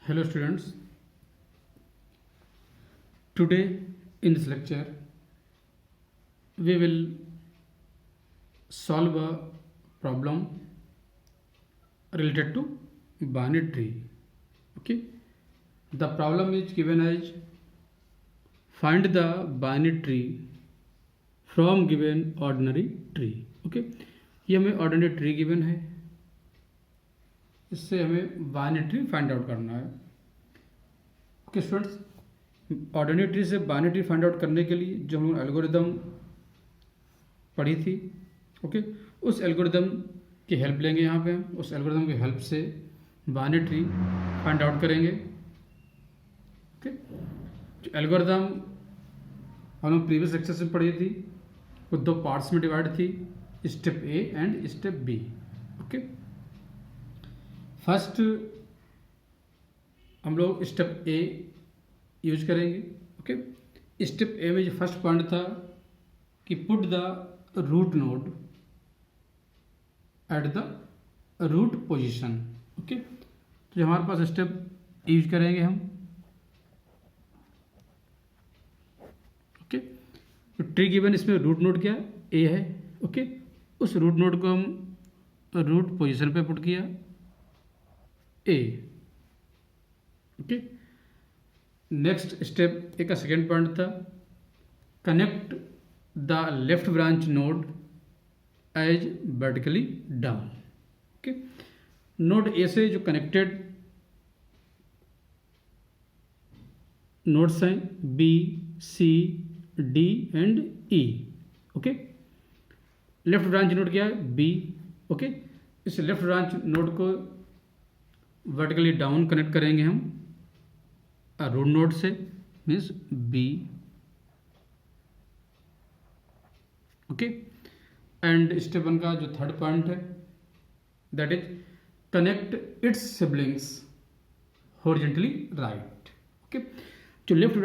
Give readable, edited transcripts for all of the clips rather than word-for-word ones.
Hello students, today in this lecture we will solve a problem related to binary tree. Okay, the problem is given as find the binary tree from given ordinary tree. Okay, ये हमें ordinary tree given है, इससे हमें binary tree find out करना है. Okay students, ordinary tree से binary tree find out करने के लिए जो हम लोग एल्गोरिदम पढ़ी थी, ओके, उस एल्गोरिदम की हेल्प लेंगे. यहाँ पे हम उस एल्गोरिदम की हेल्प से बाइनरी ट्री फाइंड आउट करेंगे. ओके, जो एल्गोरिदम हम लोग प्रीवियस लेक्चर से पढ़ी थी वो दो पार्ट्स में डिवाइड थी, step A and step B. Okay, first हम लोग स्टेप ए यूज करेंगे. ओके, स्टेप ए में जो फर्स्ट पॉइंट था कि put the root node at the root position. Okay, तो जो हमारे पास स्टेप यूज करेंगे हम. ओके, तो ट्री गिवन इसमें रूट नोड क्या ए है. ओके, उस रूट नोड को हम रूट पोजीशन पे पुट किया ए. ओके, नेक्स्ट स्टेप एक का सेकेंड पॉइंट था connect the left branch node as vertically down. Okay, node A से जो कनेक्टेड नोड्स हैं B C D and E. Okay, left branch node क्या है बी. ओके, इस लेफ्ट ब्रांच नोड को वर्टिकली डाउन कनेक्ट करेंगे हम रूट नोड से, means B. Okay, and step one का जो थर्ड पॉइंट है that is connect its siblings horizontally right. Okay, जो लेफ्ट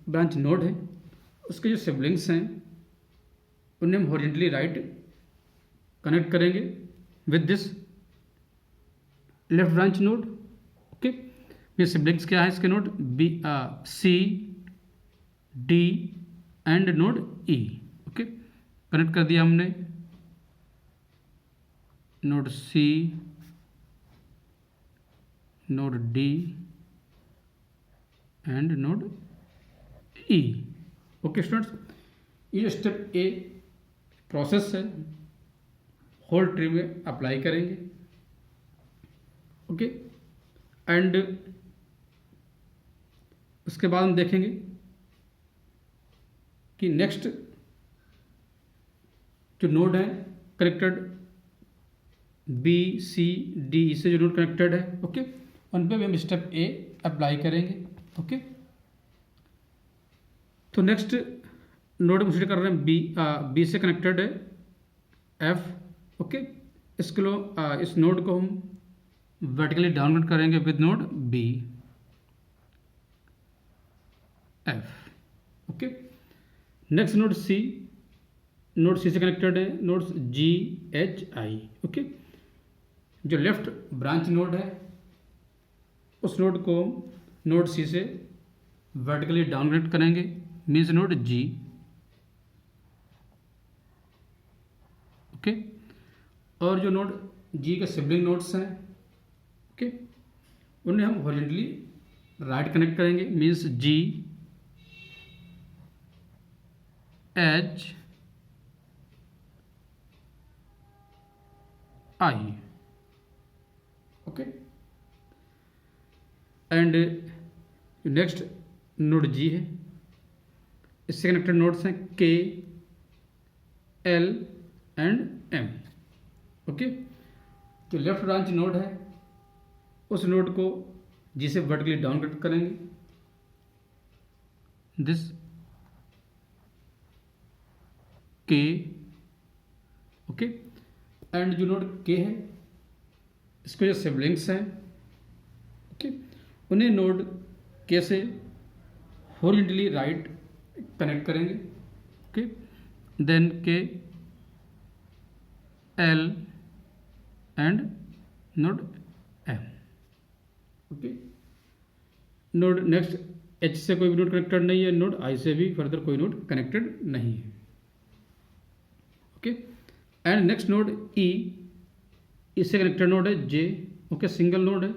ब्रांच नोड है उसके जो सिबलिंग्स हैं उन्हें हम हॉरिजॉन्टली राइट कनेक्ट करेंगे with this left branch node. Okay, ये सिबलिंग्स क्या है इसके node B C D and node E. Okay, connect कर दिया हमने node C node D and node E. Okay students, ये स्टेप ए प्रोसेस है, होल ट्री में अप्लाई करेंगे. ओके, एंड उसके बाद हम देखेंगे कि नेक्स्ट जो नोड है कनेक्टेड बी सी डी से जो नोड कनेक्टेड है, ओके, उन पे भी हम स्टेप ए अप्लाई करेंगे. ओके, तो नेक्स्ट नोड कंसीडर कर रहे हैं बी से कनेक्टेड है एफ. ओके, इस नोड को हम वर्टिकली डाउनलोड करेंगे with node B F. Okay, next node C से कनेक्टेड है nodes G H I. Okay, जो लेफ्ट ब्रांच नोड है उस नोड को नोड सी से वर्टिकली डाउनलोड करेंगे मीन्स नोड जी. ओके, और जो नोड जी के सिबलिंग नोड्स हैं, ओके, उन्हें हम हॉरिजॉन्टली राइट कनेक्ट करेंगे means G H I. Okay, and next node G है, इससे कनेक्टेड नोड्स हैं K L and M. Okay, जो लेफ्ट ब्रांच नोड है उस नोड को जी से वर्टिकली डाउन कनेक्ट करेंगे दिस के. ओके, एंड जो नोड के है इसके जो सिबलिंग्स हैं, ओके, उन्हें नोड के से हॉरिजॉन्टली राइट कनेक्ट करेंगे. Okay, then K L and node M. Okay, node next H से कोई भी नोड कनेक्टेड नहीं है, नोड आई से भी फर्दर कोई नोड कनेक्टेड नहीं है। ओके, एंड नेक्स्ट नोड ई, इससे कनेक्टेड नोड है जे। ओके, सिंगल नोड है।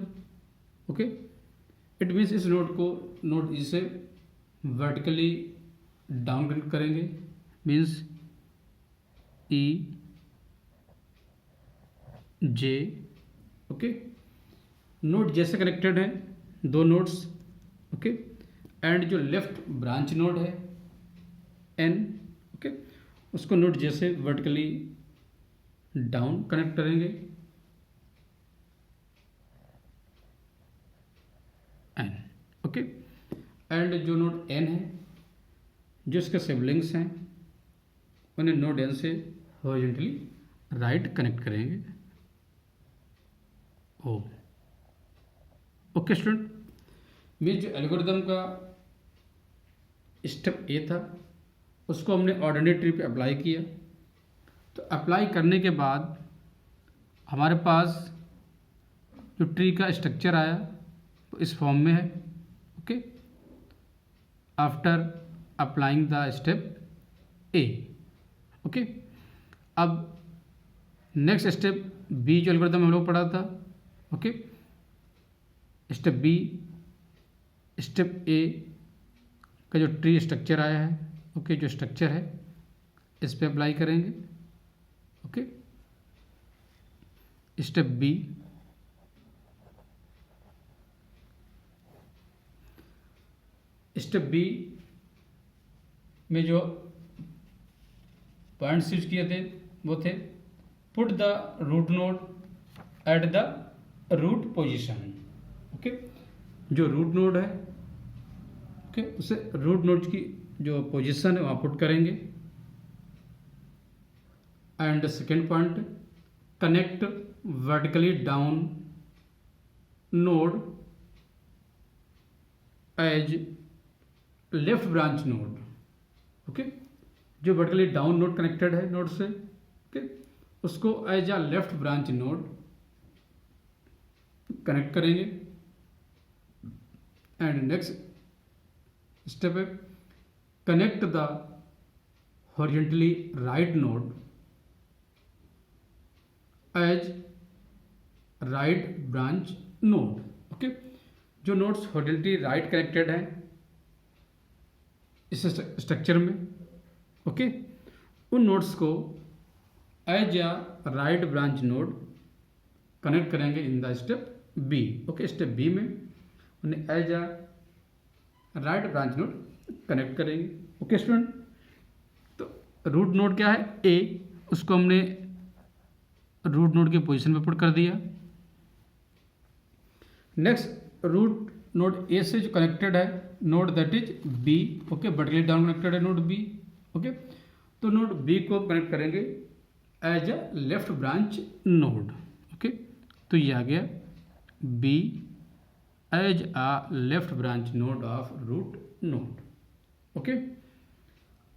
ओके, इट मीन्स इस नोड को नोड ई से वर्टिकली डाउन कनेक्ट करेंगे, मीन्स ई जे। ओके, नोड जे से कनेक्टेड है दो नोड्स। ओके, एंड जो लेफ्ट ब्रांच नोड है एन, ओके, उसको नोड जे से वर्टिकली डाउन कनेक्ट करेंगे एन। ओके, एंड जो नोड एन है, जो इसके सिबलिंग्स हैं, उन्हें नोड एन से हॉरिजॉन्टली राइट कनेक्ट करेंगे। ओ ओके स्टूडेंट, मीन्स जो एल्गोरिदम का स्टेप ए था उसको हमने ऑर्डिनरी ट्री पे अप्लाई किया। तो अप्लाई करने के बाद हमारे पास जो ट्री का स्ट्रक्चर आया वो इस फॉर्म में है। Okay, after applying the step A. Okay, अब नेक्स्ट स्टेप बी जो एल्गोरिदम हम लोग पढ़ा था। ओके, स्टेप बी, स्टेप ए का जो ट्री स्ट्रक्चर आया है, ओके, जो स्ट्रक्चर है इस पे अप्लाई करेंगे। Okay, step B, step B में जो पॉइंट्स यूज किए थे वो थे put the root node at the root position. Okay, जो रूट नोड है, ओके, उसे रूट नोड की जो पोजीशन है वहाँ पुट करेंगे। And second point, connect vertically down node as left branch node. Okay, जो वर्टिकली डाउन नोड कनेक्टेड है नोड से, ओके, उसको as a left branch node connect करेंगे। एंड नेक्स्ट स्टेप है connect the horizontally right node as right branch node. Okay, जो nodes horizontally right connected हैं इस structure में, ओके, उन नोड्स को as a right branch node connect करेंगे in the step B. Okay, step B में उन्हें as a right branch node connect करेंगे। ओके स्टूडेंट, तो रूट नोड क्या है ए, उसको हमने रूट नोड के पोजीशन पे पुट कर दिया। नेक्स्ट रूट नोड ए से जो कनेक्टेड है node that is B. Okay, vertically down connected है नोड बी। ओके, तो नोड बी को कनेक्ट करेंगे as a left branch node. Okay, तो ये आ गया B as a left branch node of root node. Okay,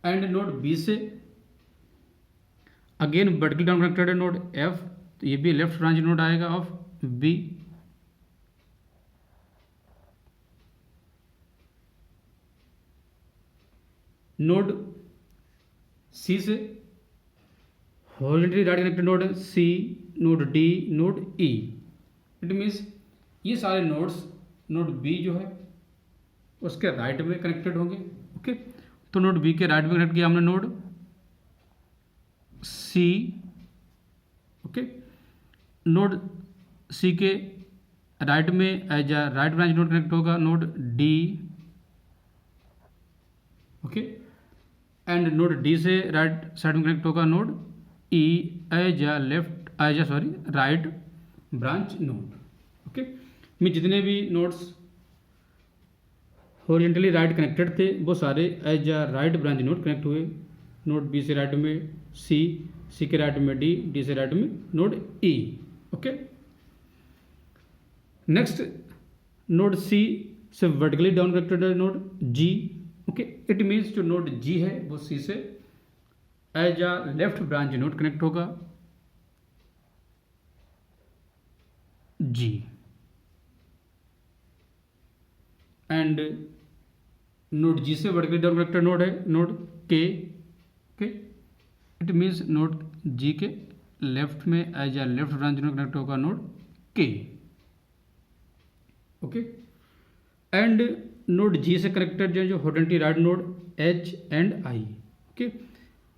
and node B से again vertically down connected है नोड एफ, तो ये भी लेफ्ट ब्रांच नोड आएगा ऑफ बी। नोड सी से हॉरिजॉन्टली राइट कनेक्टेड नोड है सी, node D, node E. It means ये सारे नोड्स नोड बी जो है उसके राइट में कनेक्टेड होंगे। ओके, तो नोड बी के राइट में कनेक्ट किया हमने node C. Okay, node C के राइट में as a right branch node connect होगा node D. Okay, and node D से राइट साइड में कनेक्ट होगा node E as a left as a sorry right branch node. Okay, में जितने भी nodes horizontally right connected थे वो सारे as a right branch node connect हुए। नोड बी से राइट में सी, सी के राइट में डी, डी से राइट में node E. Okay, next node C से वर्टिकली डाउन कनेक्टेड है node G. Okay, it means जो नोड जी है वो सी से as a left branch node connect होगा जी। एंड नोड जी से वर्टिकली डाउन कनेक्टेड नोड है node K. Okay, it means node G के left में एज या लेफ्ट ब्रांच में कनेक्ट होगा node K. Okay, and node G से connected जो horizontally right node H and I. Okay,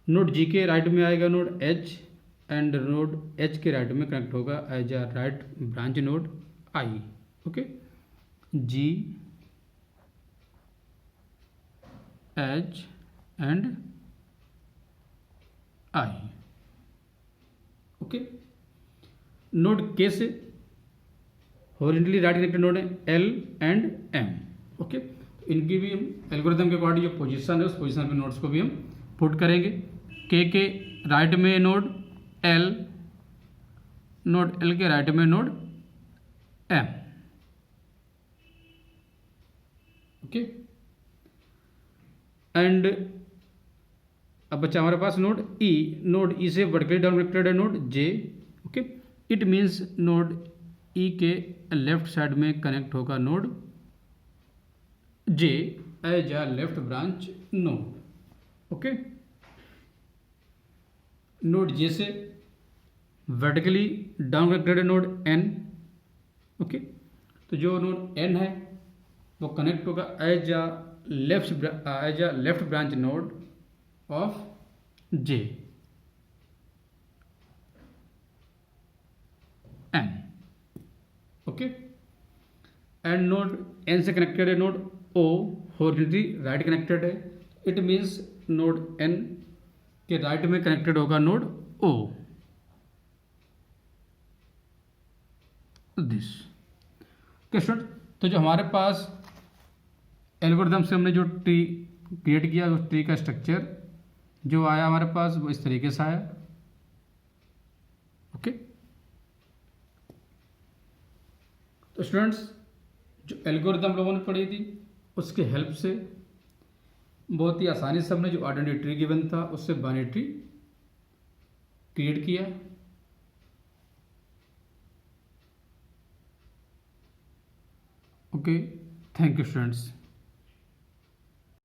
node G के right में आएगा node H and node H के राइट में कनेक्ट होगा as a right branch node I. Okay, G H and I. Okay, node K से horizontally right connected node है L and M. Okay, इनकी भी हम एल्गोरिथम के अकॉर्डिंग जो पोजीशन है उस पोजीशन पे नोड्स को भी हम पुट करेंगे। के राइट में नोड एल, नोड एल के राइट में नोड एम। ओके, एंड अब बच्चा हमारे पास नोड ई से वर्टिकली डाउन कनेक्टेड है node J. Okay, it means node E के लेफ्ट साइड में कनेक्ट होगा node J as a left branch node. Okay, node J से वर्टिकली डाउन कनेक्टेड है नोड एन। ओके, तो जो node N है वो कनेक्ट होगा as a left branch node of J N. Okay, and node N से connected है node O, horizontally right connected है। इट मीन्स नोड एन के राइट में कनेक्टेड होगा नोड ओ दिस। क्वेश्चन, तो जो हमारे पास एल्गोरिथम से हमने जो ट्री क्रिएट किया उस ट्री का स्ट्रक्चर जो आया हमारे पास वो इस तरीके से आया। ओके, तो स्टूडेंट्स जो एल्गोरिथम लोगों ने पढ़ी थी उसके हेल्प से बहुत ही आसानी से हमने जो आइडेंटिटी ट्री गिवन था उससे बाइनरी ट्री क्रिएट किया। Okay, thank you students.